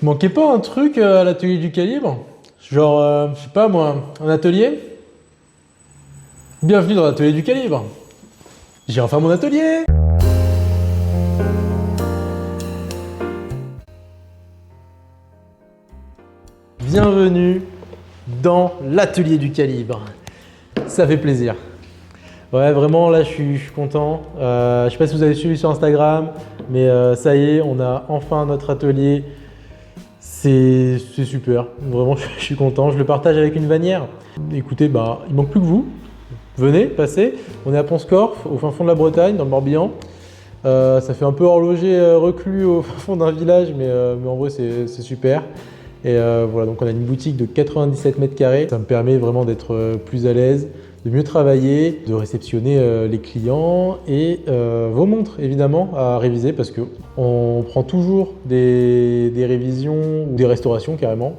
Manquait pas un truc à l'atelier du calibre? Genre, je sais pas moi, un atelier? Bienvenue dans l'atelier du calibre. J'ai enfin mon atelier! Bienvenue dans l'atelier du calibre. Ça fait plaisir. Ouais, vraiment, là, je suis content. Je sais pas si vous avez suivi sur Instagram, mais ça y est, on a enfin notre atelier. C'est super. Vraiment, je suis content. Je le partage avec une vannière. Écoutez, bah, il manque plus que vous. Venez, passez. On est à Pont-Scorff, au fin fond de la Bretagne, dans le Morbihan. Ça fait un peu horloger reclus au fin fond d'un village, mais en vrai, c'est super. Et voilà, donc on a une boutique de 97 mètres carrés. Ça me permet vraiment d'être plus à l'aise, de mieux travailler, de réceptionner les clients et vos montres évidemment à réviser parce qu'on prend toujours des révisions ou des restaurations carrément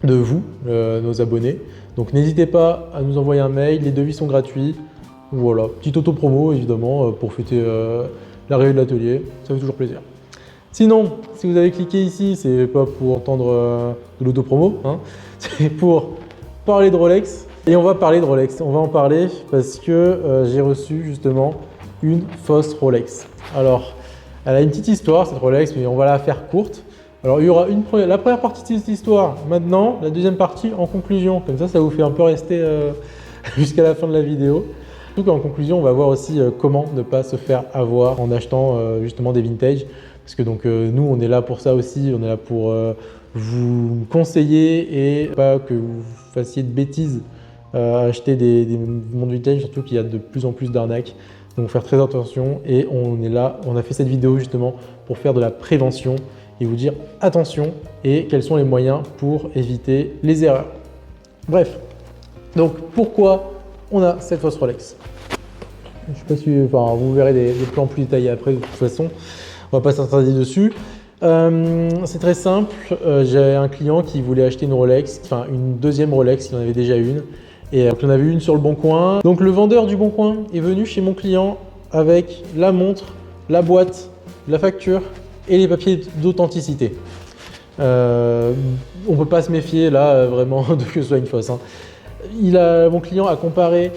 de vous, nos abonnés. Donc n'hésitez pas à nous envoyer un mail, les devis sont gratuits. Voilà, petite auto-promo évidemment pour fêter l'arrivée de l'atelier, ça fait toujours plaisir. Sinon, si vous avez cliqué ici, c'est pas pour entendre de l'auto-promo, hein, c'est pour parler de Rolex. Et on va parler de Rolex, on va en parler parce que j'ai reçu justement une fausse Rolex. Alors, elle a une petite histoire cette Rolex, mais on va la faire courte. Alors, il y aura la première partie de cette histoire maintenant, la deuxième partie en conclusion. Comme ça vous fait un peu rester jusqu'à la fin de la vidéo. Surtout qu'en conclusion, on va voir aussi comment ne pas se faire avoir en achetant justement des vintage. Parce que donc nous, on est là pour ça aussi, on est là pour vous conseiller et pas que vous fassiez de bêtises à acheter des montres vintage, surtout qu'il y a de plus en plus d'arnaques. Donc faire très attention et on est là, on a fait cette vidéo justement pour faire de la prévention et vous dire attention et quels sont les moyens pour éviter les erreurs. Bref, donc pourquoi on a cette fausse Rolex? Je sais pas si, enfin, vous verrez des plans plus détaillés après de toute façon. On va pas s'attarder dessus. C'est très simple. J'ai un client qui voulait acheter une Rolex, enfin une deuxième Rolex, il en avait déjà une. Et on avait une sur le Bon Coin. Donc le vendeur du Bon Coin est venu chez mon client avec la montre, la boîte, la facture et les papiers d'authenticité. On ne peut pas se méfier là vraiment de que ce soit une fausse. Hein. Mon client a comparé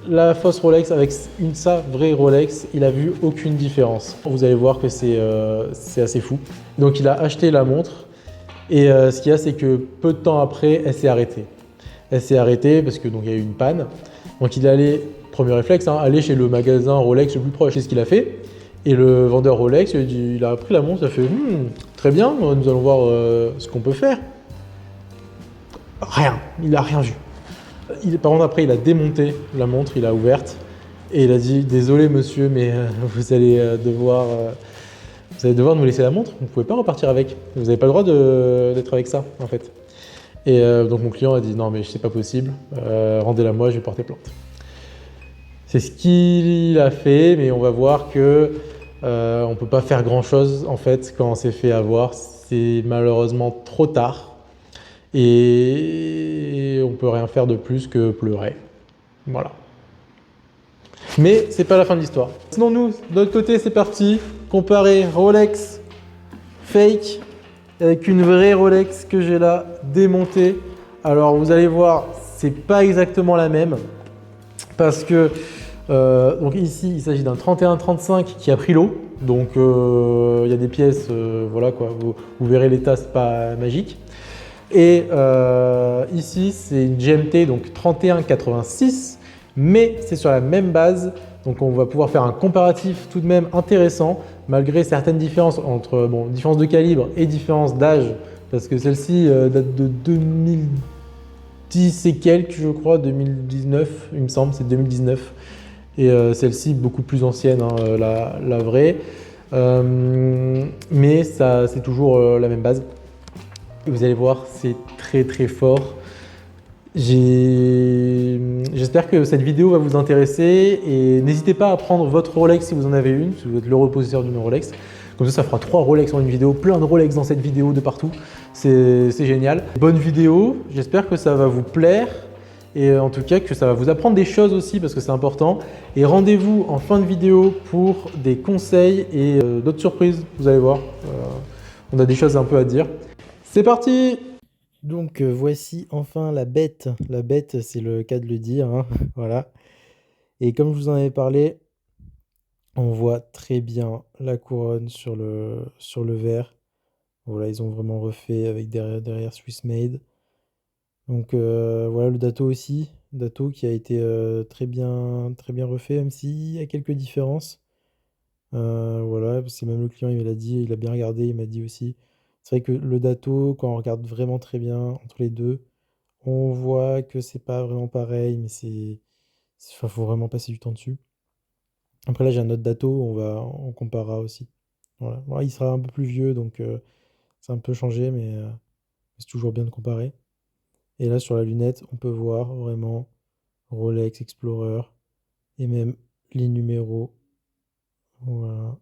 la fausse Rolex avec sa vraie Rolex, il a vu aucune différence. Vous allez voir que c'est assez fou. Donc il a acheté la montre et ce qu'il y a, c'est que peu de temps après, elle s'est arrêtée. Elle s'est arrêtée parce que donc il y a eu une panne. Donc il est allé, premier réflexe, hein, aller chez le magasin Rolex le plus proche. C'est ce qu'il a fait. Et le vendeur Rolex, il a pris la montre, il a fait très bien, nous allons voir ce qu'on peut faire. Rien, il n'a rien vu. Par contre, après, il a démonté la montre, il a ouverte et il a dit « Désolé monsieur, mais vous allez devoir nous laisser la montre, vous ne pouvez pas repartir avec. Vous n'avez pas le droit d'être avec ça, en fait. » Et donc mon client a dit « Non, mais c'est pas possible, rendez-la moi, je vais porter plainte. » C'est ce qu'il a fait, mais on va voir que on ne peut pas faire grand-chose, en fait, quand on s'est fait avoir. C'est malheureusement trop tard. Et on ne peut rien faire de plus que pleurer. Voilà. Mais c'est pas la fin de l'histoire. Sinon nous, de notre côté, c'est parti. Comparer Rolex fake avec une vraie Rolex que j'ai là démontée. Alors vous allez voir, c'est pas exactement la même. Parce que donc ici, il s'agit d'un 31-35 qui a pris l'eau. Donc il y a des pièces, voilà quoi. Vous verrez l'état, c'est pas magique. Et ici, c'est une GMT, donc 3186, mais c'est sur la même base. Donc on va pouvoir faire un comparatif tout de même intéressant, malgré certaines différences entre différence de calibre et différence d'âge, parce que celle-ci date de 2010 et quelques, je crois, 2019, il me semble, c'est 2019. Et celle-ci, beaucoup plus ancienne, hein, la vraie. Mais c'est toujours la même base. Vous allez voir, c'est très très fort. J'espère que cette vidéo va vous intéresser et n'hésitez pas à prendre votre Rolex si vous en avez une, si vous êtes l'heureux possesseur d'une Rolex. Comme ça fera 3 Rolex en une vidéo, plein de Rolex dans cette vidéo de partout. C'est génial. Bonne vidéo, j'espère que ça va vous plaire et en tout cas que ça va vous apprendre des choses aussi parce que c'est important. Et rendez-vous en fin de vidéo pour des conseils et d'autres surprises, vous allez voir. On a des choses un peu à dire. C'est parti! Donc voici enfin la bête. La bête, c'est le cas de le dire, hein. Voilà. Et comme je vous en avais parlé, on voit très bien la couronne sur le verre. Voilà, ils ont vraiment refait avec derrière Swiss Made. Donc voilà le Dato aussi. Dato qui a été très bien refait, même s'il y a quelques différences. Voilà, c'est même le client, il me l'a dit, il a bien regardé, il m'a dit aussi. C'est vrai que le Dato, quand on regarde vraiment très bien entre les deux, on voit que c'est pas vraiment pareil, mais enfin, faut vraiment passer du temps dessus. Après là, j'ai un autre Dato, on comparera aussi. Voilà. Bon, il sera un peu plus vieux, donc c'est un peu changé, mais c'est toujours bien de comparer. Et là, sur la lunette, on peut voir vraiment Rolex Explorer et même les numéros. Voilà.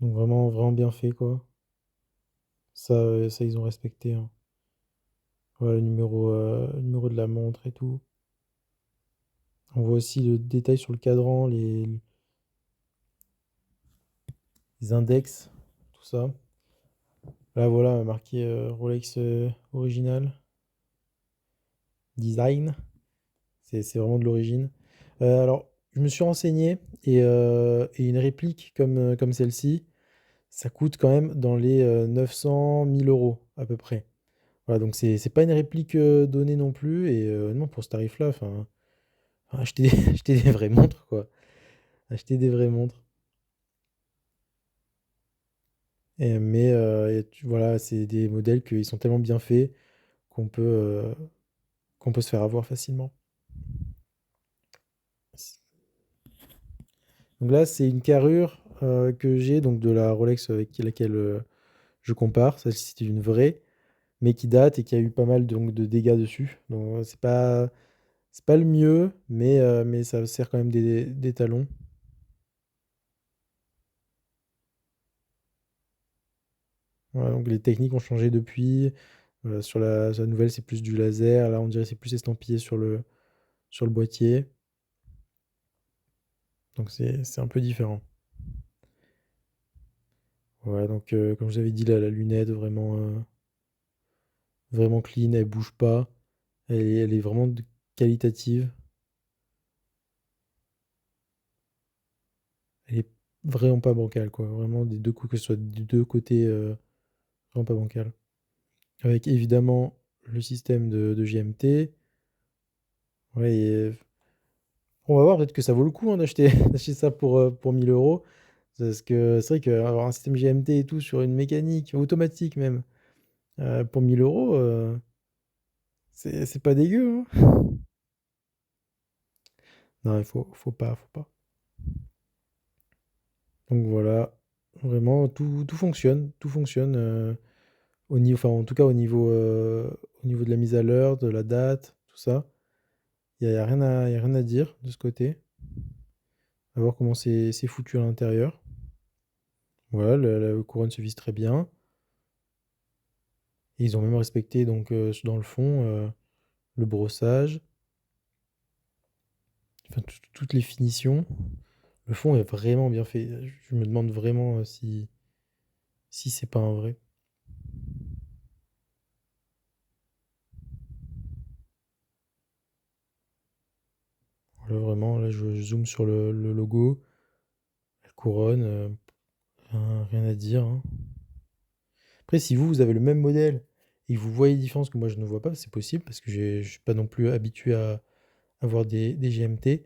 Donc vraiment, vraiment bien fait, quoi. Ça ils ont respecté, hein. Voilà le numéro de la montre et tout. On voit aussi le détail sur le cadran, les index, tout ça. Là, voilà, marqué Rolex original, design. C'est vraiment de l'origine. Alors, je me suis renseigné et une réplique comme celle-ci, ça coûte quand même dans les 900 000 euros à peu près. Voilà, donc c'est pas une réplique donnée non plus. Et non, pour ce tarif-là, enfin, acheter, acheter des vraies montres, quoi. Acheter des vraies montres. Mais voilà, c'est des modèles qui sont tellement bien faits qu'on peut, euh, qu'on peut se faire avoir facilement. Donc là, c'est une carrure que j'ai donc de la Rolex avec laquelle je compare. Celle-ci, c'était une vraie, mais qui date et qui a eu pas mal donc, de dégâts dessus. Donc c'est pas le mieux, mais ça sert quand même des talons. Voilà, donc les techniques ont changé depuis. Sur la nouvelle, c'est plus du laser. Là, on dirait que c'est plus estampillé sur le boîtier. Donc c'est un peu différent. Voilà, donc comme je vous avais dit, là, la lunette, vraiment clean, elle bouge pas. Elle est vraiment qualitative. Elle est vraiment pas bancale, quoi. Vraiment des deux coups, que ce soit des deux côtés, vraiment pas bancale. Avec évidemment le système de GMT. Ouais, on va voir, peut-être que ça vaut le coup hein, d'acheter d'acheter ça pour 1000 euros. Parce que c'est vrai qu'avoir un système GMT et tout sur une mécanique automatique même, pour 1000 euros, c'est pas dégueu, hein. Non, faut pas. Donc voilà, vraiment, tout fonctionne. Tout fonctionne enfin, en tout cas au niveau de la mise à l'heure, de la date, tout ça. Y a rien y a rien à dire de ce côté. On va voir comment c'est foutu à l'intérieur. Voilà, la couronne se vise très bien. Et ils ont même respecté donc dans le fond le brossage, enfin toutes les finitions. Le fond est vraiment bien fait. Je me demande vraiment si c'est pas un vrai. Voilà, vraiment, là je zoome sur le logo, la couronne, rien à dire, hein. Après, si vous avez le même modèle et que vous voyez des différences que moi je ne vois pas, c'est possible parce que je suis pas non plus habitué à avoir des GMT.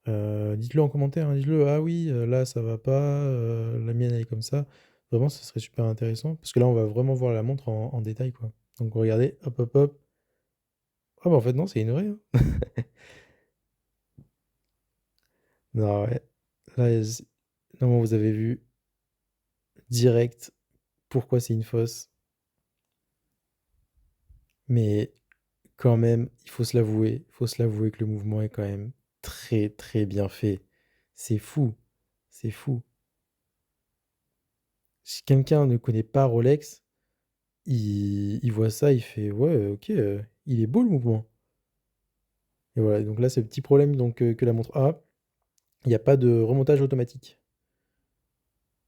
Dites-le en commentaire, hein, dites-le, ah oui, là ça va pas, la mienne elle est comme ça. Vraiment, ce serait super intéressant parce que là on va vraiment voir la montre en détail, quoi. Donc regardez, hop hop hop. Ah bah en fait non, c'est une vraie, hein. Non, ouais. Là, non, vous avez vu direct pourquoi c'est une fausse. Mais quand même, il faut se l'avouer que le mouvement est quand même très très bien fait. C'est fou, c'est fou. Si quelqu'un ne connaît pas Rolex, il voit ça, il fait ouais, ok, il est beau le mouvement. Et voilà, donc là c'est le petit problème donc, que la montre a, il n'y a pas de remontage automatique.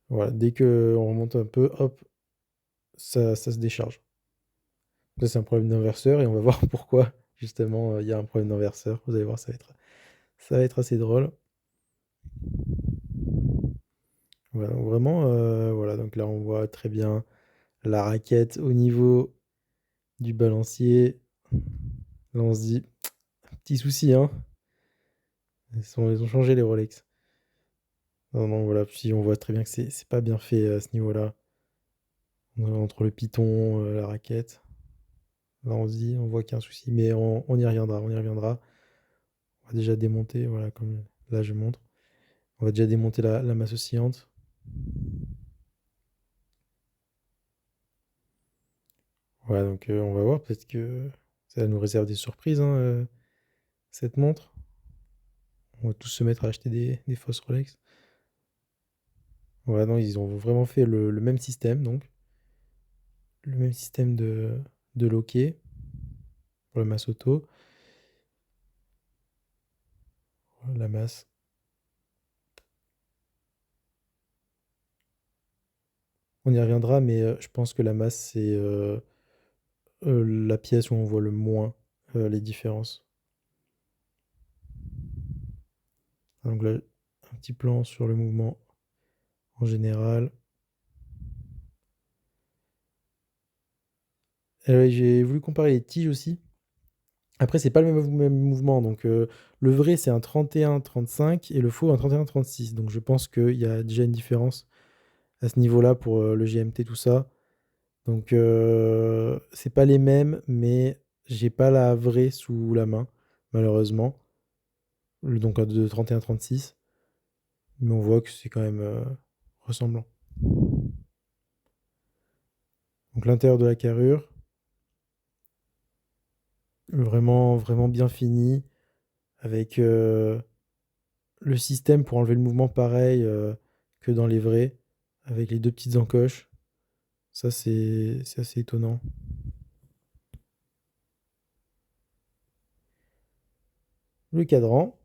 Voilà, dès que on remonte un peu, hop, ça se décharge. Ça, c'est un problème d'inverseur et on va voir pourquoi, justement, il y a un problème d'inverseur. Vous allez voir, ça va être assez drôle. Voilà, donc vraiment, voilà, donc là, on voit très bien la raquette au niveau du balancier. Là, on se dit, petit souci, hein. Ils ont changé les Rolex. Non, non, voilà, puis on voit très bien que c'est pas bien fait à ce niveau-là. Entre le piton, la raquette. Là, on se dit, on voit qu'il y a un souci, mais on y reviendra, on y reviendra. On va déjà démonter, voilà, comme là je montre. On va déjà démonter la masse oscillante. Voilà, donc on va voir, peut-être que ça nous réserve des surprises, hein, cette montre. On va tous se mettre à acheter des fausses Rolex. Voilà, non, ils ont vraiment fait le même système, donc. Le même système de loquet pour la masse auto. Voilà, la masse. On y reviendra, mais je pense que la masse, c'est la pièce où on voit le moins les différences. Donc là, un petit plan sur le mouvement en général. J'ai voulu comparer les tiges aussi. Après, c'est pas le même mouvement. Donc, le vrai, c'est un 31-35 et le faux, un 31-36. Donc, je pense qu'il y a déjà une différence à ce niveau-là pour le GMT, tout ça. Donc, c'est pas les mêmes, mais j'ai pas la vraie sous la main, malheureusement. Donc, de 31-36. Mais on voit que c'est quand même ressemblant. Donc, l'intérieur de la carrure, vraiment, vraiment bien fini. Avec le système pour enlever le mouvement pareil que dans les vrais, avec les deux petites encoches. Ça, c'est assez étonnant. Le cadran.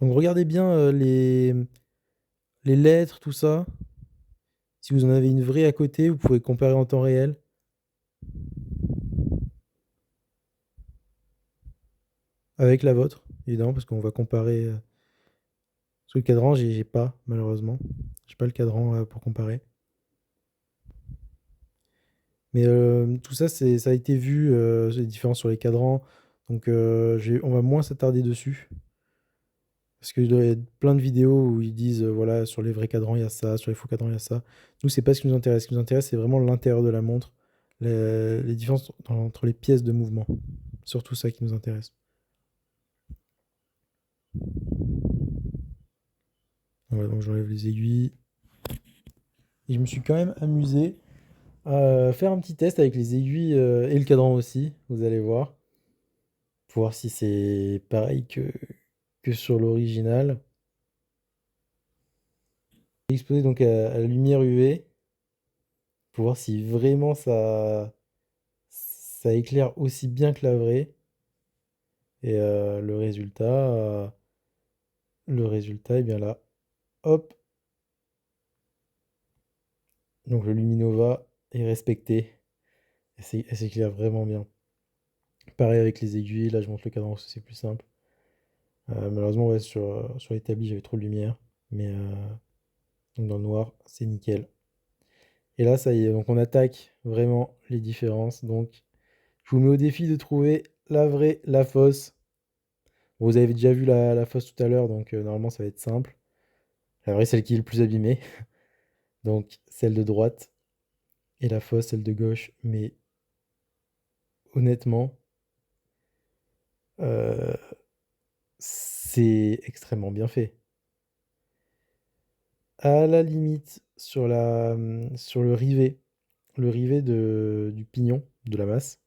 Donc regardez bien les lettres, tout ça. Si vous en avez une vraie à côté, vous pouvez comparer en temps réel. Avec la vôtre, évidemment, parce qu'on va comparer. Parce que le cadran, j'ai pas, malheureusement. J'ai pas le cadran pour comparer. Mais tout ça, ça a été vu, les différences sur les cadrans. Donc on va moins s'attarder dessus. Parce qu'il doit y avoir plein de vidéos où ils disent, voilà, sur les vrais cadrans, il y a ça, sur les faux cadrans, il y a ça. Nous, c'est pas ce qui nous intéresse. Ce qui nous intéresse, c'est vraiment l'intérieur de la montre, les différences entre les pièces de mouvement. Surtout ça qui nous intéresse. Voilà, donc j'enlève les aiguilles. Et je me suis quand même amusé à faire un petit test avec les aiguilles et le cadran aussi, vous allez voir. Pour voir si c'est pareil que sur l'original. Exposé donc à la lumière UV pour voir si vraiment ça éclaire aussi bien que la vraie. Et le résultat est bien là. Hop. Donc le Luminova est respecté. Elle s'éclaire vraiment bien. Pareil avec les aiguilles. Là, je montre le cadran parce que c'est plus simple. Malheureusement, ouais, sur l'établi, j'avais trop de lumière. Mais donc dans le noir, c'est nickel. Et là, ça y est. Donc on attaque vraiment les différences. Donc je vous mets au défi de trouver la vraie, la fausse. Vous avez déjà vu la fausse tout à l'heure, donc normalement ça va être simple. La vraie, celle qui est le plus abîmée. Donc celle de droite. Et la fausse, celle de gauche. Mais honnêtement, euh, c'est extrêmement bien fait. À la limite, sur le rivet du pignon, de la masse,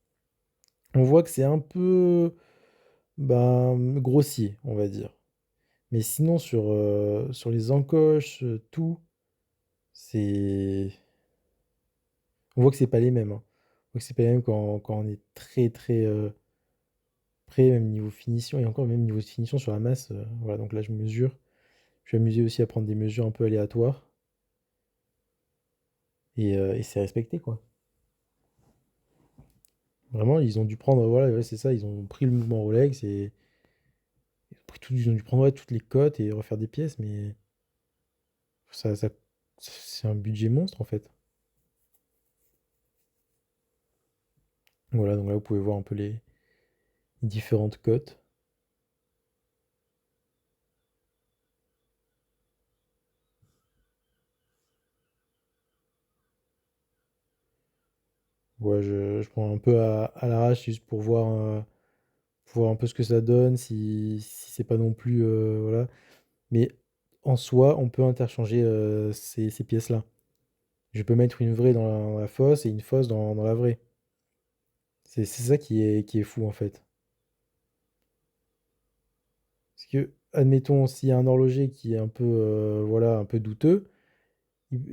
on voit que c'est un peu grossier, on va dire. Mais sinon, sur les encoches, tout, c'est. On voit que c'est pas les mêmes, hein. On voit que c'est pas les mêmes quand on est très très près, même niveau finition, et encore même niveau de finition sur la masse. Voilà, donc là je mesure. Je suis amusé aussi à prendre des mesures un peu aléatoires. Et c'est respecté, quoi. Vraiment, ils ont dû prendre, voilà, ouais, c'est ça, ils ont pris le mouvement Rolex et ils ont dû prendre ouais, toutes les cotes et refaire des pièces, mais ça, ça- c'est un budget monstre en fait. Voilà, donc là vous pouvez voir un peu les différentes cotes. Ouais, je prends un peu à l'arrache juste pour voir un peu ce que ça donne, si c'est pas non plus. Voilà. Mais en soi, on peut interchanger ces pièces-là. Je peux mettre une vraie dans la fosse et une fausse dans la vraie. C'est ça qui est fou en fait. Parce que, admettons, s'il y a un horloger qui est un peu, voilà, un peu douteux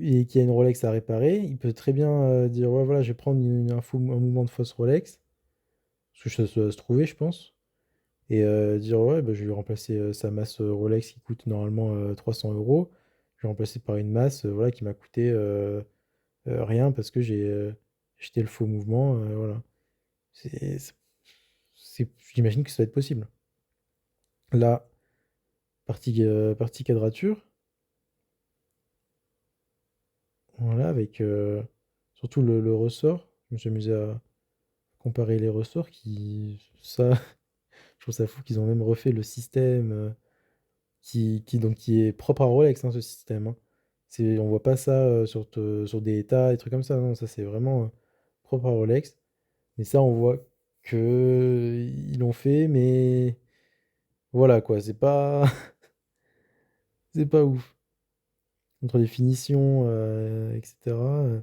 et qui a une Rolex à réparer, il peut très bien dire, ouais, voilà, je vais prendre un mouvement de fausse Rolex, parce que ça doit se trouver, je pense, et dire, ouais, bah, je vais lui remplacer sa masse Rolex qui coûte normalement 300 euros, je vais remplacer par une masse, voilà, qui m'a coûté rien parce que j'ai acheté le faux mouvement, voilà. C'est, j'imagine que ça va être possible. Là, partie quadrature. Voilà, avec surtout le ressort. Je me suis amusé à comparer les ressorts ça, je trouve ça fou qu'ils ont même refait le système donc, qui est propre à Rolex, hein, ce système. Hein. On voit pas ça sur des états et trucs comme ça. Non, ça c'est vraiment propre à Rolex. Mais ça, on voit que ils l'ont fait, mais voilà quoi, c'est pas, c'est pas ouf. Entre les finitions, etc.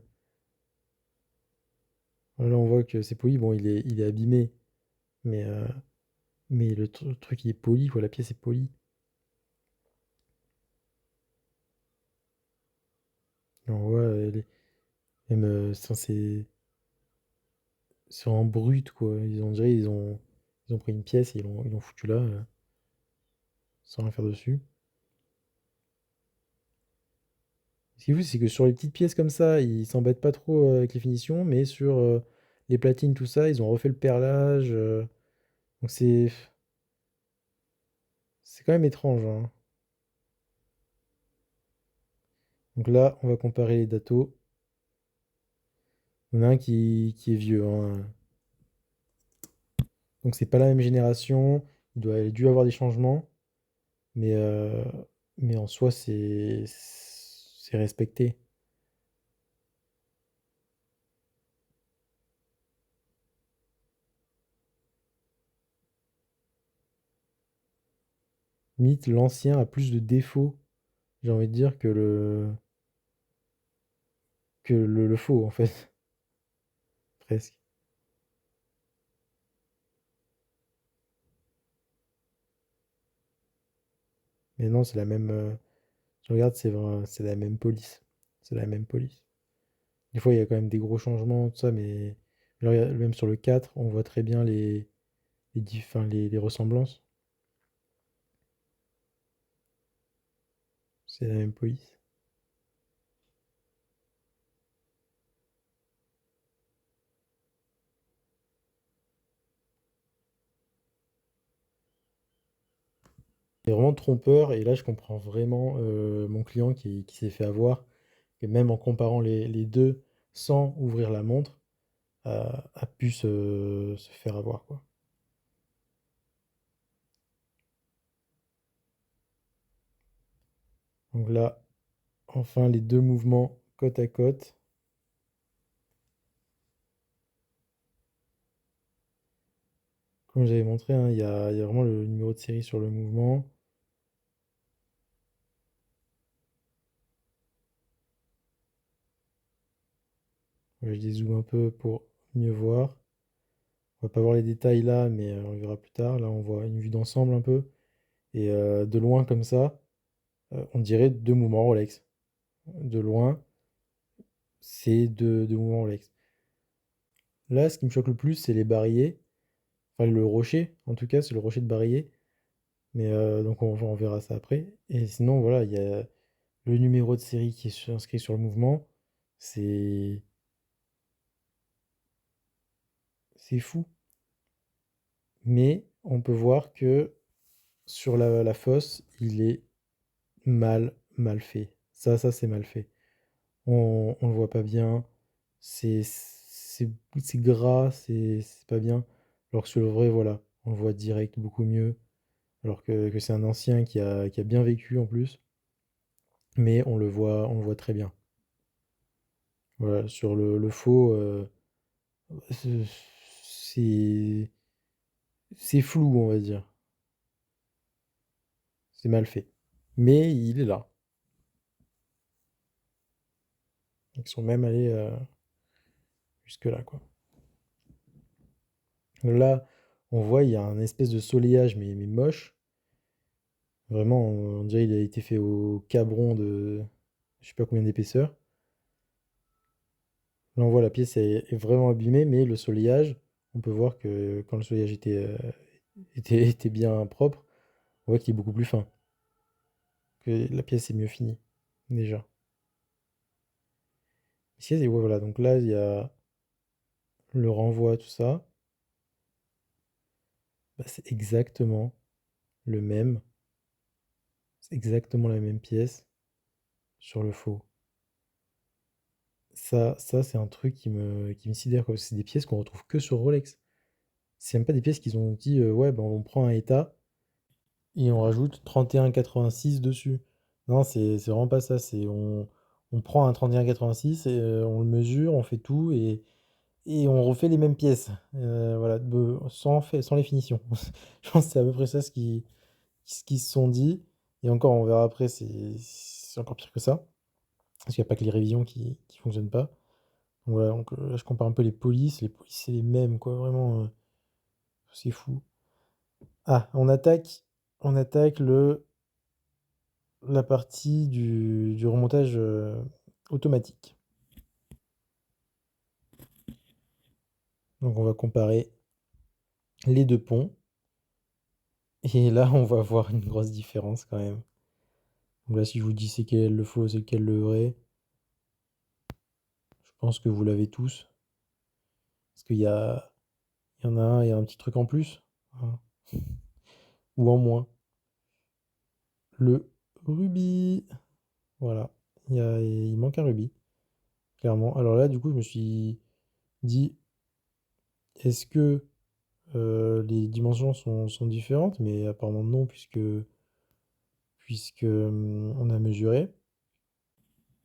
Là, on voit que c'est poli. Bon, il est abîmé, mais le truc, il est poli, quoi. La pièce est polie. On voit, même, c'est en brut, quoi. On dirait ils ont pris une pièce et ils l'ont foutu là, sans rien faire dessus. Ce qui est fou, c'est que sur les petites pièces comme ça, ils s'embêtent pas trop avec les finitions, mais sur les platines, tout ça, ils ont refait le perlage. Donc c'est quand même étrange, hein. Donc là, on va comparer les datos. Il y en a un qui est vieux, hein. Donc c'est pas la même génération. Il a dû avoir des changements. Mais, euh, mais en soi, c'est respecté. Limite, l'ancien a plus de défauts, j'ai envie de dire, que le faux, en fait, presque. Mais non, c'est la même. Je regarde, c'est vrai, c'est la même police. C'est la même police. Des fois, il y a quand même des gros changements, tout ça, mais là, même sur le 4 on voit très bien enfin, les ressemblances. C'est la même police. C'est vraiment trompeur, et là, je comprends vraiment mon client qui s'est fait avoir, et même en comparant les deux sans ouvrir la montre, a pu se faire avoir, quoi. Donc là, enfin, les deux mouvements côte à côte. Comme j'avais montré, hein, il y a vraiment le numéro de série sur le mouvement. Je dézoome un peu pour mieux voir. On va pas voir les détails là, mais on verra plus tard. Là, on voit une vue d'ensemble un peu. Et de loin comme ça, on dirait deux mouvements Rolex. De loin, c'est deux mouvements Rolex. Là, ce qui me choque le plus, c'est les barillet. Enfin, le rocher, en tout cas, c'est le rocher de barillet. Mais donc, on verra ça après. Et sinon, voilà, il y a le numéro de série qui est inscrit sur le mouvement. C'est c'est fou. Mais on peut voir que sur la fosse, il est mal fait. Ça c'est mal fait. On le voit pas bien. C'est gras, c'est pas bien. Alors que sur le vrai, voilà, on le voit direct beaucoup mieux. Alors que c'est un ancien qui a bien vécu en plus. Mais on le voit très bien. Voilà, sur le faux, c'est c'est c'est flou, on va dire. C'est mal fait. Mais il est là. Ils sont même allés jusque-là, quoi. Là, on voit, il y a un espèce de soleillage, mais moche. Vraiment, on dirait qu'il a été fait au cabron de je sais pas combien d'épaisseur. Là, on voit la pièce est vraiment abîmée, mais le soleillage, on peut voir que quand le soleillage était bien propre, on voit qu'il est beaucoup plus fin, que la pièce est mieux finie, déjà. Ici, ouais, voilà, donc là, il y a le renvoi, tout ça. Bah, c'est exactement le même, c'est exactement la même pièce sur le faux. Ça c'est un truc qui me sidère, quoi. C'est des pièces qu'on retrouve que sur Rolex. C'est même pas des pièces qu'ils ont dit, ouais, ben, on prend un état et on rajoute 31,86 dessus. Non, c'est vraiment pas ça. On prend un 31,86 et on le mesure, on fait tout et on refait les mêmes pièces. Voilà, sans les finitions. Je pense que c'est à peu près ça ce qu'ils se sont dit. Et encore, on verra après, c'est encore pire que ça. Parce qu'il n'y a pas que les révisions qui fonctionnent pas. Donc voilà, donc, là, je compare un peu les polices. Les polices, c'est les mêmes, quoi. Vraiment, c'est fou. Ah, on attaque la partie du remontage automatique. Donc on va comparer les deux ponts. Et là, on va voir une grosse différence quand même. Donc là, si je vous dis c'est quel le faux, c'est quel le vrai, je pense que vous l'avez tous. Parce il y a un petit truc en plus, hein, ou en moins. Le rubis. Voilà. Il manque un rubis, clairement. Alors là, du coup, je me suis dit, est-ce que les dimensions sont différentes? Mais apparemment non, puisque on a mesuré.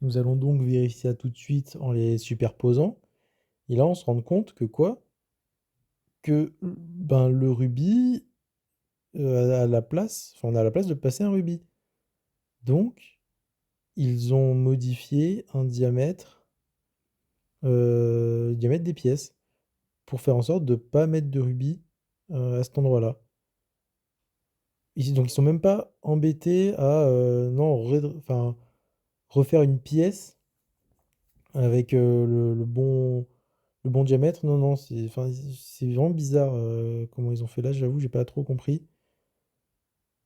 Nous allons donc vérifier ça tout de suite en les superposant. Et là, on se rend compte que quoi? Que ben, le rubis a la place, enfin, on a la place de passer un rubis. Donc, ils ont modifié le diamètre des pièces pour faire en sorte de ne pas mettre de rubis à cet endroit-là. Donc, ils sont même pas embêtés à non, enfin, refaire une pièce avec le bon diamètre. Non, non, enfin, c'est vraiment bizarre comment ils ont fait là, j'avoue, j'ai pas trop compris.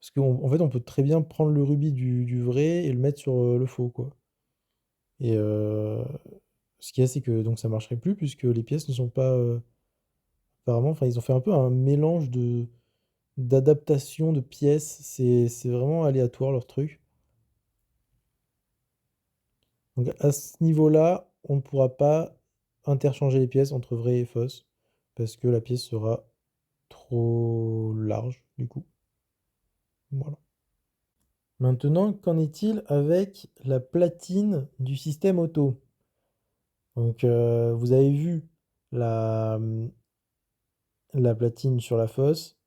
Parce qu'en fait, on peut très bien prendre le rubis du vrai et le mettre sur le faux, quoi. Et ce qu'il y a, c'est que donc ça marcherait plus puisque les pièces ne sont pas apparemment, enfin, ils ont fait un peu un mélange d'adaptation de pièces. C'est vraiment aléatoire leur truc. Donc à ce niveau-là, on ne pourra pas interchanger les pièces entre vraies et fausses parce que la pièce sera trop large du coup. Voilà. Maintenant, qu'en est-il avec la platine du système auto? Donc vous avez vu la platine sur la fosse,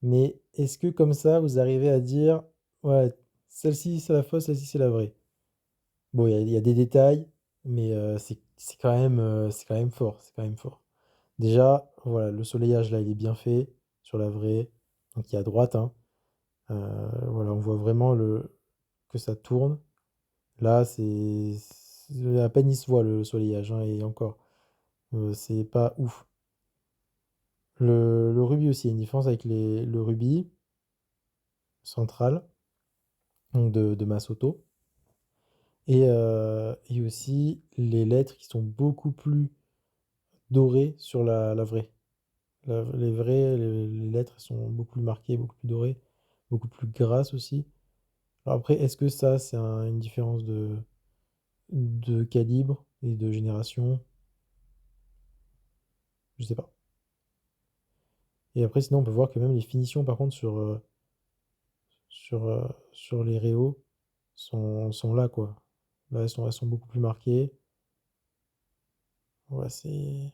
mais est-ce que comme ça, vous arrivez à dire, ouais, celle-ci c'est la fausse, celle-ci c'est la vraie? Bon, il y a des détails, mais c'est quand même fort, c'est quand même fort. Déjà, voilà, le soleillage là, il est bien fait sur la vraie, donc il est à droite, hein. Voilà, on voit vraiment que ça tourne. Là, à peine il se voit le soleillage, hein, et encore, c'est pas ouf. Le rubis aussi, il y a une différence avec le rubis central, donc de Masoto. Et aussi les lettres qui sont beaucoup plus dorées sur la vraie. Les vraies, les lettres sont beaucoup plus marquées, beaucoup plus dorées, beaucoup plus grasses aussi. Alors après, est-ce que ça, c'est une différence de calibre et de génération? Je sais pas. Et après, sinon, on peut voir que même les finitions, par contre, sur les réaux sont là, quoi. Là, elles sont beaucoup plus marquées. Ouais, c'est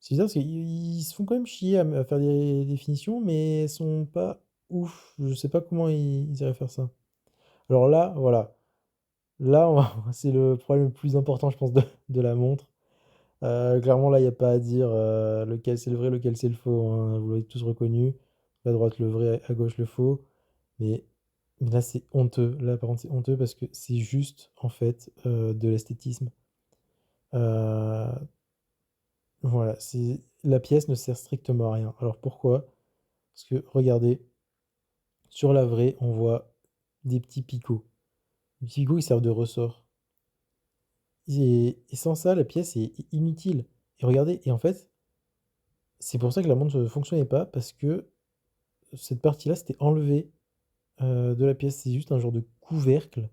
bizarre parce qu'ils se font quand même chier à faire des finitions, mais elles sont pas ouf. Je sais pas comment ils iraient faire ça. Alors là, voilà. Là, c'est le problème le plus important, je pense, de la montre. Clairement, là, il n'y a pas à dire lequel c'est le vrai, lequel c'est le faux, hein. Vous l'avez tous reconnu. À droite, le vrai, à gauche, le faux. Mais, mais là, c'est honteux. Là, par contre, c'est honteux parce que c'est juste, en fait, de l'esthétisme. Euh, voilà, la pièce ne sert strictement à rien. Alors pourquoi? Parce que, regardez, sur la vraie, on voit des petits picots. Les petits picots, ils servent de ressort. Et sans ça, la pièce est inutile. Et regardez, et en fait, c'est pour ça que la montre ne fonctionnait pas, parce que cette partie-là, c'était enlevé de la pièce. C'est juste un genre de couvercle.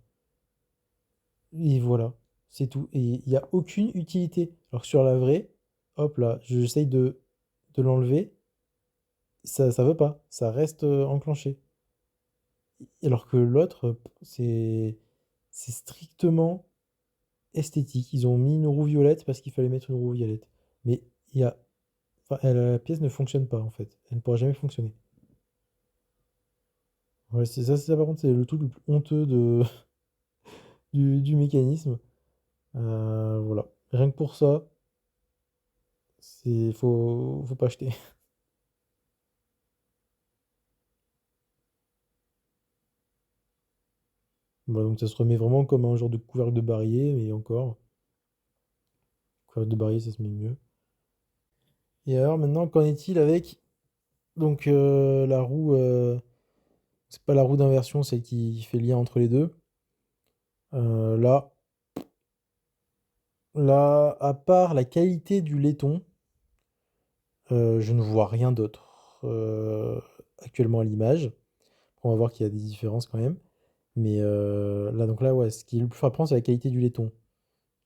Et voilà, c'est tout. Et il n'y a aucune utilité. Alors que sur la vraie, hop là, j'essaye de l'enlever. Ça veut pas. Ça reste enclenché. Alors que l'autre, c'est strictement esthétique. Ils ont mis une roue violette parce qu'il fallait mettre une roue violette. Mais il y a, enfin, la pièce ne fonctionne pas en fait. Elle ne pourra jamais fonctionner. Ouais, c'est ça par contre, c'est le truc le plus honteux du mécanisme. Voilà. Rien que pour ça, faut pas acheter. Bah, donc ça se remet vraiment comme un genre de couvercle de barillet, mais encore, couvercle de barillet, ça se met mieux. Et alors maintenant, qu'en est-il avec donc la roue, c'est pas la roue d'inversion, celle qui fait lien entre les deux. Là, à part la qualité du laiton, je ne vois rien d'autre actuellement à l'image. On va voir qu'il y a des différences quand même. Mais là, donc là, ouais, ce qui est le plus frappant, c'est la qualité du laiton.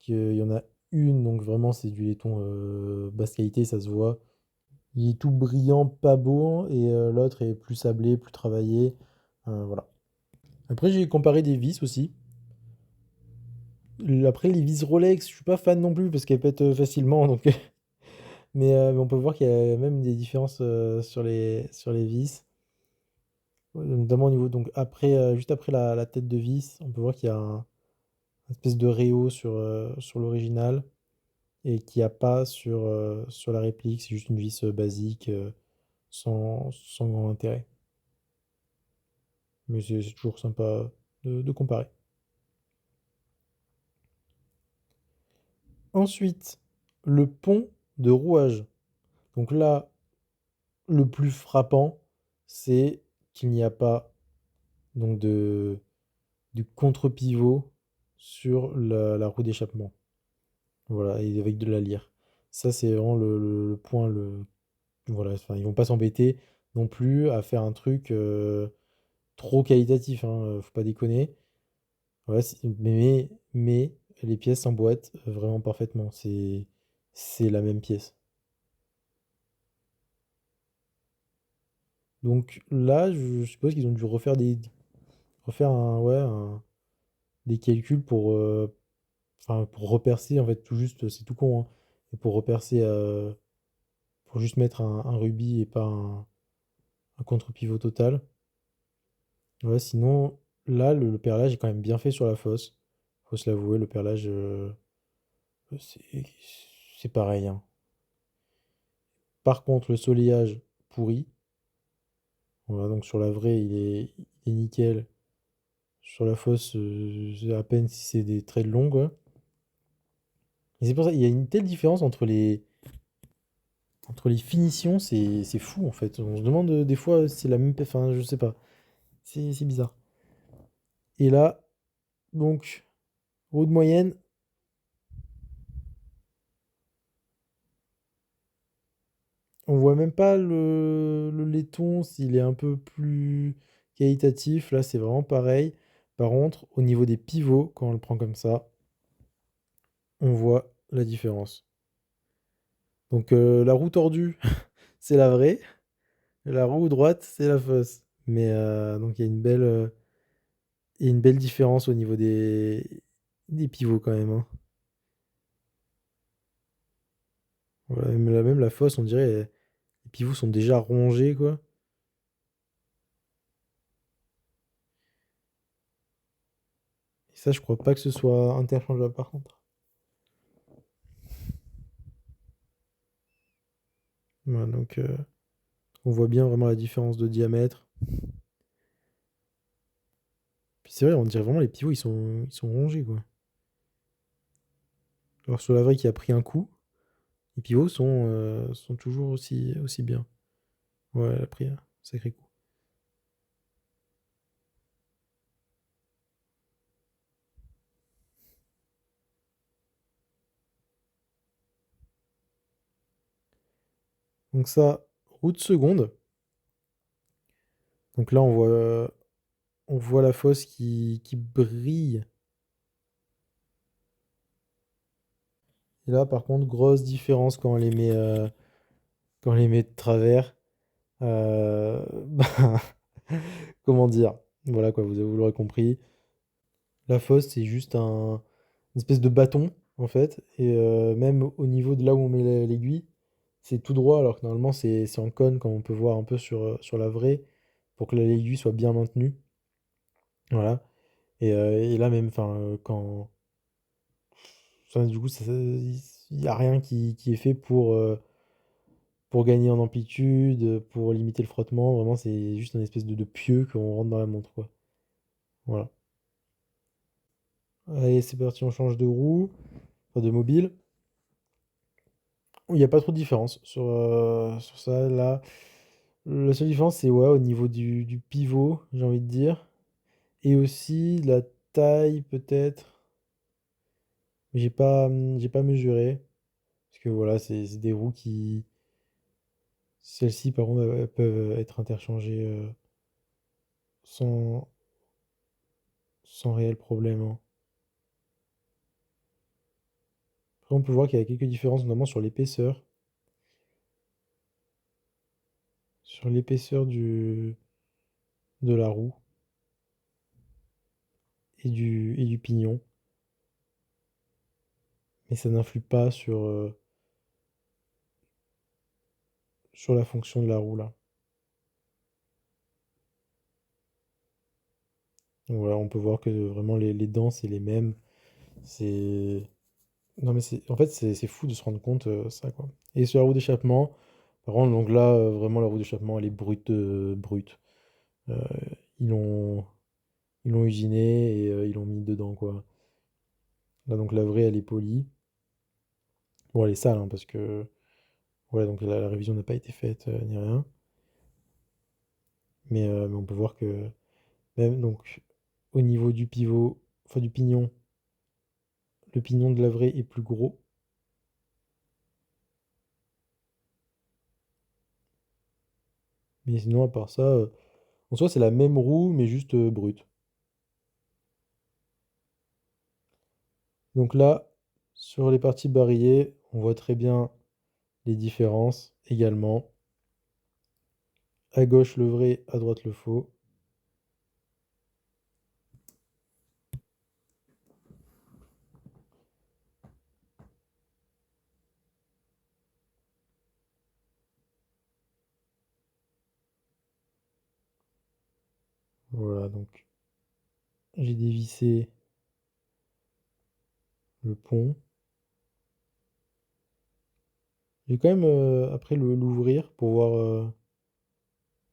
Il y en a une, donc vraiment, c'est du laiton basse qualité, ça se voit. Il est tout brillant, pas beau, et l'autre est plus sablé, plus travaillé. Voilà. Après, j'ai comparé des vis aussi. Après, les vis Rolex, je suis pas fan non plus parce qu'elles pètent facilement, donc. Mais on peut voir qu'il y a même des différences sur les vis. Ouais, notamment au niveau, donc après, juste après la tête de vis, on peut voir qu'il y a une espèce de réo sur l'original et qu'il n'y a pas sur la réplique. C'est juste une vis basique sans grand intérêt. Mais c'est toujours sympa de comparer. Ensuite, le pont de rouage. Donc là, le plus frappant, c'est qu'il n'y a pas donc de contre-pivot sur la roue d'échappement. Voilà, et avec de la lyre. Ça, c'est vraiment le point. Voilà, enfin, ils vont pas s'embêter non plus à faire un truc trop qualitatif, hein, faut pas déconner. Ouais, mais les pièces s'emboîtent vraiment parfaitement. C'est la même pièce. Donc là, je suppose qu'ils ont dû refaire des calculs pour repercer, en fait, tout juste, c'est tout con, hein, et pour repercer, pour juste mettre un rubis et pas un contre-pivot total. Ouais, sinon, là, le perlage est quand même bien fait sur la fosse. Faut se l'avouer, le perlage, c'est c'est pareil, hein. Par contre, le soleillage pourri. Voilà, donc sur la vraie, il est nickel. Sur la fosse, c'est à peine si c'est des traits longs, quoi. Et c'est pour ça, il y a une telle différence entre les finitions, c'est fou en fait. On se demande des fois si c'est la même. Enfin, je sais pas. C'est bizarre. Et là, Donc, roue de moyenne. On voit même pas le laiton s'il est un peu plus qualitatif. Là, c'est vraiment pareil. Par contre, au niveau des pivots, quand on le prend comme ça, on voit la différence. Donc, la roue tordue, c'est la vraie. La roue droite, c'est la fausse. Mais donc, il y a une belle différence au niveau des pivots quand même, hein. Voilà, même la fausse, on dirait, les pivots sont déjà rongés, quoi. Et ça, je crois pas que ce soit interchangeable par contre. Voilà, donc, on voit bien vraiment la différence de diamètre. Puis c'est vrai, on dirait vraiment les pivots, ils sont rongés, quoi. Alors sur la vraie qui a pris un coup, les pivots sont toujours aussi bien. Ouais, elle a pris un sacré coup. Donc ça, roue de seconde. Donc là, on voit la fosse qui brille. Et là, par contre, grosse différence quand on les met de travers. Bah, comment dire? Voilà quoi, vous l'aurez compris. La fosse, c'est juste une espèce de bâton, en fait. Et même au niveau de là où on met l'aiguille, c'est tout droit, alors que normalement, c'est en cône, comme on peut voir un peu sur la vraie, pour que l'aiguille soit bien maintenue. Voilà. Et là, même, enfin, du coup, il n'y a rien qui est fait pour gagner en amplitude, pour limiter le frottement. Vraiment, c'est juste une espèce de pieu qu'on rentre dans la montre, quoi. Voilà. Allez, c'est parti, on change de roue, enfin de mobile. Il n'y a pas trop de différence sur ça. Là, la seule différence, c'est ouais, au niveau du pivot, j'ai envie de dire. Et aussi de la taille, peut-être. Mais j'ai pas mesuré. Parce que voilà, c'est des roues qui. Celles-ci, par contre, elles peuvent être interchangées sans, sans réel problème, hein. Après, on peut voir qu'il y a quelques différences, notamment sur l'épaisseur. Sur l'épaisseur de la roue et du pignon. Mais ça n'influe pas sur la fonction de la roue, là. Donc voilà, on peut voir que vraiment les dents, c'est les mêmes. C'est. Non, mais en fait, c'est fou de se rendre compte, ça, quoi. Et sur la roue d'échappement, par contre, donc là, vraiment, la roue d'échappement, elle est brute, brute. Euh, ils l'ont ils l'ont usiné et ils l'ont mis dedans, quoi. Là, donc la vraie, elle est polie. Bon, elle est sale, hein, parce que. Voilà, donc la révision n'a pas été faite, ni rien. Mais on peut voir que, même donc, au niveau du pivot, enfin du pignon, le pignon de la vraie est plus gros. Mais sinon, à part ça, en soi, c'est la même roue, mais juste brute. Donc là, sur les parties barillet, on voit très bien les différences également. À gauche le vrai, à droite le faux. Voilà, donc j'ai dévissé le pont. J'ai quand même après l'ouvrir pour voir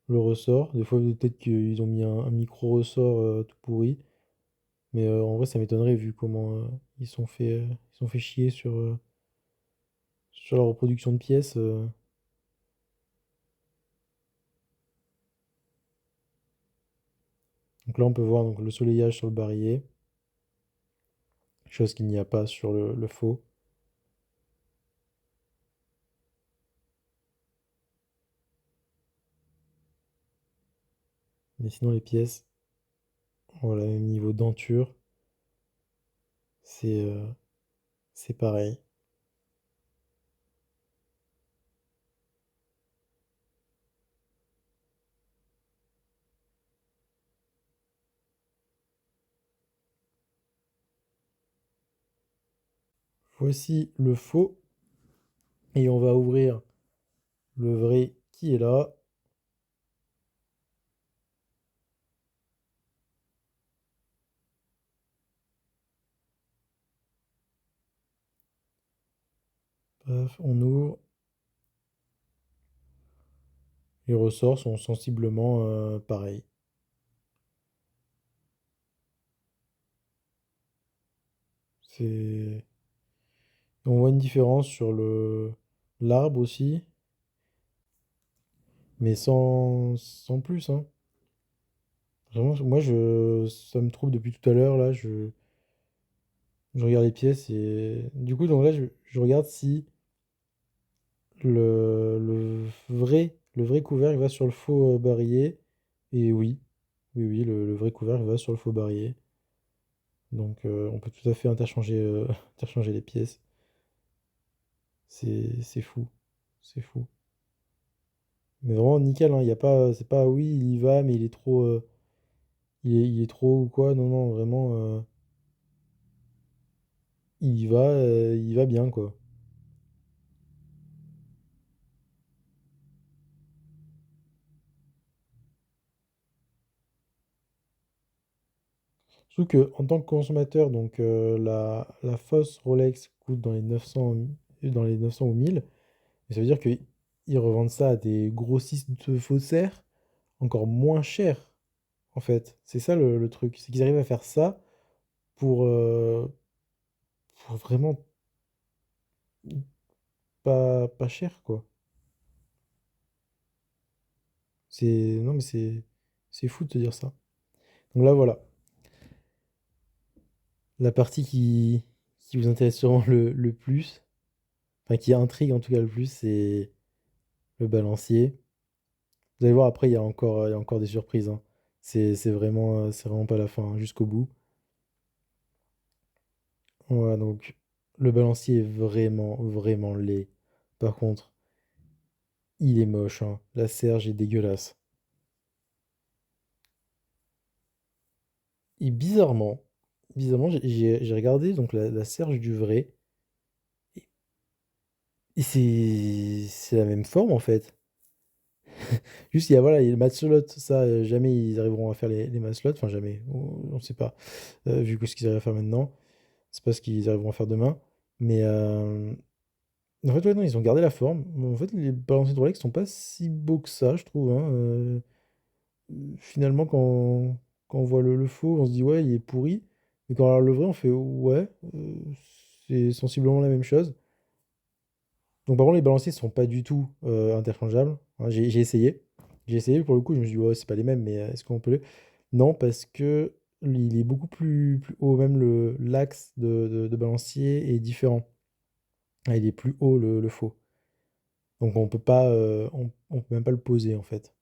le ressort. Des fois, peut-être qu'ils ont mis un micro-ressort tout pourri. Mais en vrai, ça m'étonnerait vu comment ils sont fait chier sur la reproduction de pièces. Donc là, on peut voir donc, le soleillage sur le barillet. chose qu'il n'y a pas sur le faux. Mais sinon, les pièces, voilà, même niveau denture, c'est c'est pareil. Voici le faux et on va ouvrir le vrai qui est là. Paf, on ouvre. Les ressorts sont sensiblement pareils. C'est... On voit une différence sur le l'arbre aussi, mais sans plus, hein. Vraiment, moi, ça me trouble depuis tout à l'heure, là, je regarde les pièces et... Du coup, donc là, je regarde si le vrai couvercle va sur le faux barillet. Et oui, oui, oui, le vrai couvercle va sur le faux barillet. Donc, on peut tout à fait interchanger, interchanger les pièces. C'est fou. C'est fou. Mais vraiment nickel, hein, y a pas, c'est pas oui, il y va, mais il est trop, il est trop ou quoi. Non, non, vraiment, il y va bien, quoi. Surtout que en tant que consommateur, donc la fausse Rolex coûte dans les 900 ou 1000. Et ça veut dire qu'ils revendent ça à des grossistes de faussaires encore moins cher, en fait. C'est ça le truc. C'est qu'ils arrivent à faire ça pour, euh, pour vraiment pas cher, quoi. Non, mais c'est fou de te dire ça. Donc là, voilà. La partie qui vous intéresse sûrement le plus, enfin qui intrigue en tout cas le plus, c'est le balancier. Vous allez voir, après, il y a encore des surprises, hein. C'est vraiment pas la fin, hein, jusqu'au bout. Voilà, donc le balancier est vraiment, vraiment laid. Par contre, il est moche, hein. La serge est dégueulasse. Et bizarrement, j'ai regardé donc la serge du vrai, et, et c'est la même forme en fait. Juste, voilà, il y a le matslot, ça, jamais ils arriveront à faire les matslots, enfin jamais, on sait pas, vu que ce qu'ils arrivent à faire maintenant, c'est pas ce qu'ils arriveront à faire demain. Mais en fait, ouais, non, ils ont gardé la forme. En fait, les balanciers de Rolex sont pas si beaux que ça, je trouve, hein. Finalement, quand on voit le faux, on se dit ouais, il est pourri. Mais quand on regarde le vrai, on fait ouais, c'est sensiblement la même chose. Donc, par contre, les balanciers sont pas du tout interchangeables, hein. J'ai essayé. J'ai essayé pour le coup, je me suis dit ouais, c'est pas les mêmes, mais est-ce qu'on peut les. Non, parce que il est beaucoup plus haut, même l'axe de balancier est différent. Ah, il est plus haut le faux. Donc, on peut pas, on peut même pas le poser en fait.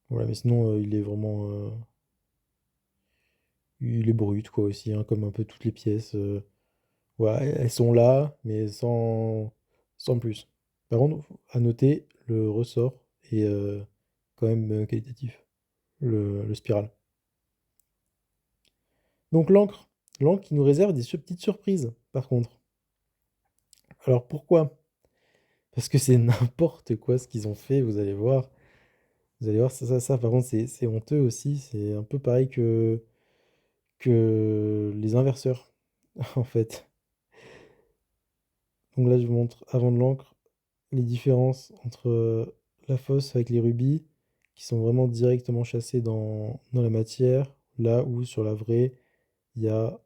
Voilà, mais sinon, il est brut quoi aussi, hein, comme un peu toutes les pièces. Ouais, elles sont là, mais sans plus. Par contre, à noter, le ressort est quand même qualitatif, le spiral. Donc l'encre qui nous réserve des petites surprises, par contre. Alors pourquoi? Parce que c'est n'importe quoi ce qu'ils ont fait, vous allez voir. Vous allez voir, ça par contre, c'est honteux aussi. C'est un peu pareil que les inverseurs, en fait. Donc là, je vous montre avant de l'encre les différences entre la fosse avec les rubis qui sont vraiment directement chassés dans la matière, là où sur la vraie, il y a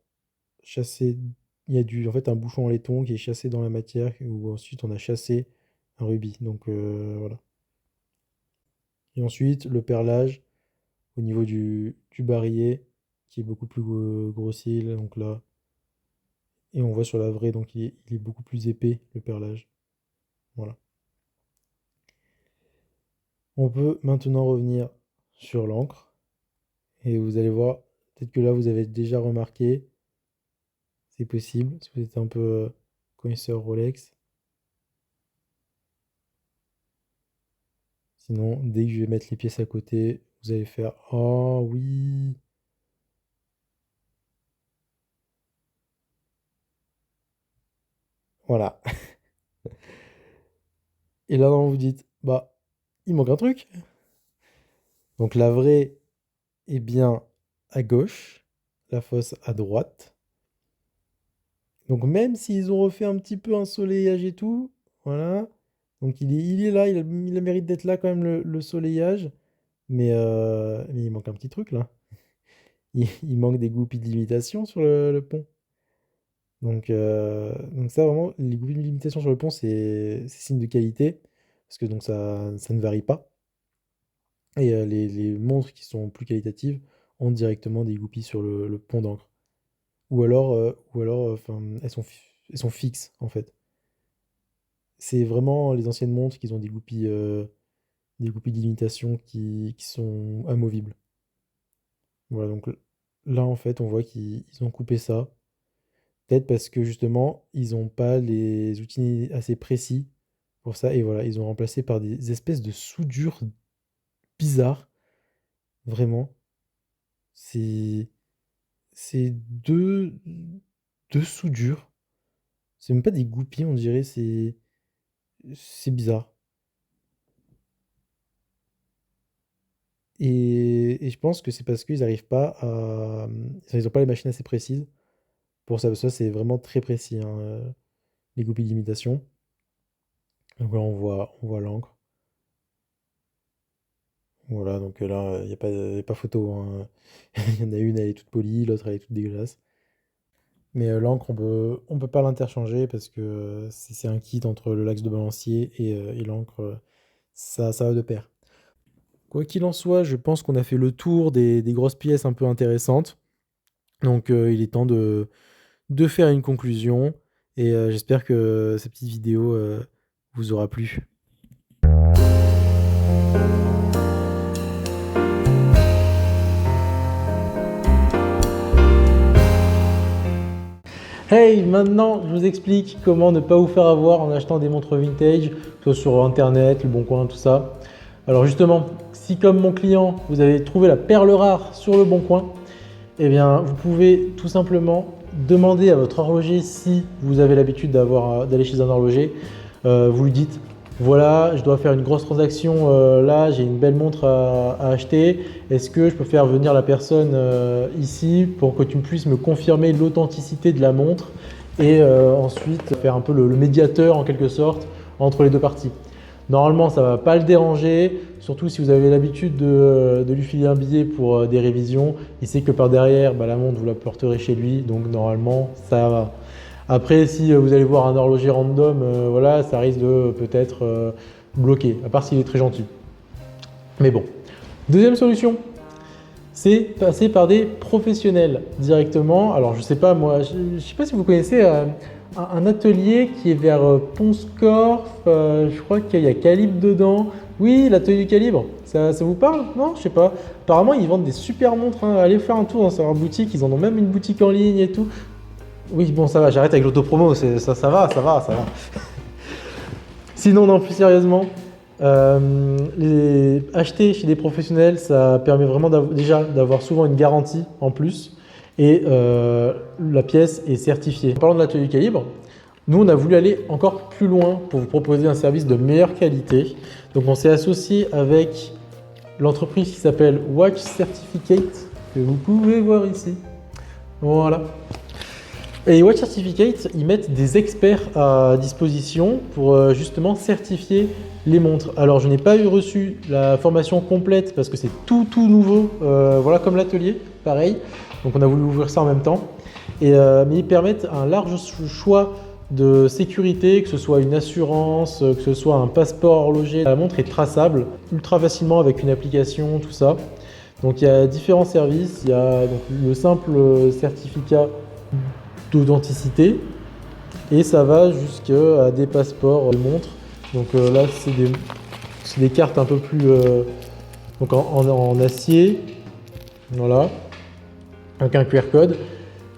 chassé, il y a en fait un bouchon en laiton qui est chassé dans la matière, où ensuite on a chassé un rubis. Donc voilà. Et ensuite, le perlage au niveau du barillet qui est beaucoup plus grossier. Donc là. Et on voit sur la vraie, donc il est beaucoup plus épais, le perlage. Voilà. On peut maintenant revenir sur l'encre. Et vous allez voir, peut-être que là, vous avez déjà remarqué, c'est possible, si vous êtes un peu connaisseur Rolex. Sinon, dès que je vais mettre les pièces à côté, vous allez faire «Oh oui!» Voilà. Et là, non, vous dites «Bah, il manque un truc!» Donc la vraie est bien à gauche, la fausse à droite. Donc même s'ils ont refait un petit peu un soleillage et tout, voilà. Donc il est là, il a le mérite d'être là quand même, le soleillage. Mais il manque un petit truc là. Il manque des goupilles de limitation sur le pont. Donc ça vraiment, les goupilles de limitation sur le pont, c'est signe de qualité. Parce que donc ça ne varie pas. Et les montres qui sont plus qualitatives ont directement des goupilles sur le pont d'encre. Ou alors, enfin, elles sont fixes en fait. C'est vraiment les anciennes montres qui ont des goupilles d'imitation qui sont amovibles. Voilà, donc là en fait, on voit qu'ils ont coupé ça. Peut-être parce que justement, ils n'ont pas les outils assez précis pour ça. Et voilà, ils ont remplacé par des espèces de soudures bizarres. Vraiment. C'est c'est deux soudures. C'est même pas des goupilles, on dirait. C'est bizarre. Et je pense que c'est parce qu'ils n'arrivent pas à. Ils n'ont pas les machines assez précises pour ça. Parce que ça, c'est vraiment très précis, hein, les goupilles d'imitation. Donc là, on voit l'encre. Voilà, donc là, y a pas photo, hein. Il y en a une, elle est toute polie, l'autre, elle est toute dégueulasse. Mais l'encre, on peut pas l'interchanger parce que c'est un kit entre le lax de balancier et l'encre. Ça va de pair. Quoi qu'il en soit, je pense qu'on a fait le tour des grosses pièces un peu intéressantes. Donc il est temps de faire une conclusion. Et j'espère que cette petite vidéo vous aura plu. Hey, maintenant je vous explique comment ne pas vous faire avoir en achetant des montres vintage, que ce soit sur internet, le bon coin, tout ça. Alors justement, si comme mon client, vous avez trouvé la perle rare sur le bon coin, eh bien vous pouvez tout simplement demander à votre horloger si vous avez l'habitude d'aller chez un horloger. Vous lui dites voilà, je dois faire une grosse transaction là, j'ai une belle montre à acheter. Est-ce que je peux faire venir la personne ici pour que tu puisses me confirmer l'authenticité de la montre et ensuite faire un peu le médiateur en quelque sorte entre les deux parties. Normalement, ça ne va pas le déranger, surtout si vous avez l'habitude de lui filer un billet pour des révisions. Il sait que par derrière, bah, la montre, vous la porterez chez lui, donc normalement, ça va. Après, si vous allez voir un horloger random, voilà, ça risque de peut-être bloquer, à part s'il est très gentil. Mais bon. Deuxième solution, c'est passer par des professionnels directement. Alors, je sais pas, moi, je sais pas si vous connaissez un atelier qui est vers Pont-Scorff. Je crois qu'il y a Calibre dedans. Oui, l'atelier du Calibre. Ça vous parle? Non, je sais pas. Apparemment, ils vendent des super montres, hein. Allez faire un tour dans leur boutique. Ils en ont même une boutique en ligne et tout. Oui, bon, ça va, j'arrête avec l'autopromo, ça va. Sinon, non, plus sérieusement, acheter chez des professionnels, ça permet vraiment déjà d'avoir souvent une garantie en plus et la pièce est certifiée. En parlant de l'atelier Calibre, nous, on a voulu aller encore plus loin pour vous proposer un service de meilleure qualité. Donc, on s'est associé avec l'entreprise qui s'appelle Watch Certificate, que vous pouvez voir ici. Voilà. Et Watch Certificate, ils mettent des experts à disposition pour justement certifier les montres. Alors, je n'ai pas reçu la formation complète parce que c'est tout nouveau, voilà comme l'atelier, pareil. Donc, on a voulu ouvrir ça en même temps. Mais ils permettent un large choix de sécurité, que ce soit une assurance, que ce soit un passeport horloger. La montre est traçable ultra facilement avec une application, tout ça. Donc, il y a différents services. Il y a donc, le simple certificat d'authenticité. Et ça va jusqu'à des passeports de montres. Donc là, c'est des cartes un peu plus donc en acier. Voilà. Avec un QR code.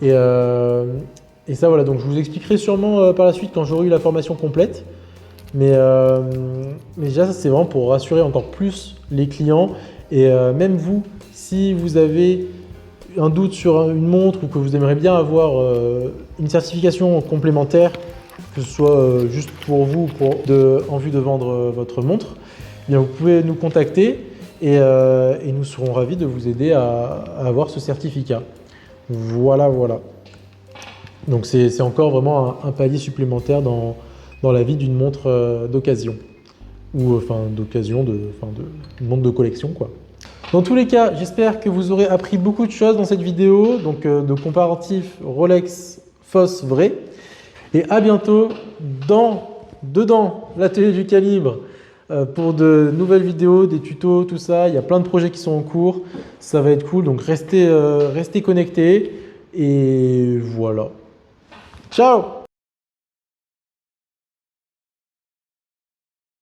Et ça, voilà. Donc je vous expliquerai sûrement par la suite quand j'aurai eu la formation complète. Mais déjà, ça, c'est vraiment pour rassurer encore plus les clients. Et même vous, si vous avez un doute sur une montre ou que vous aimeriez bien avoir une certification complémentaire, que ce soit juste pour vous en vue de vendre votre montre, eh bien vous pouvez nous contacter et nous serons ravis de vous aider à avoir ce certificat. Voilà, voilà. Donc c'est encore vraiment un palier supplémentaire dans la vie d'une montre d'occasion. Ou enfin d'occasion, une montre de collection, quoi. Dans tous les cas, j'espère que vous aurez appris beaucoup de choses dans cette vidéo, donc de comparatif Rolex fausse vrai. Et à bientôt dedans l'atelier du calibre pour de nouvelles vidéos, des tutos, tout ça. Il y a plein de projets qui sont en cours, ça va être cool, donc restez connectés et voilà. Ciao!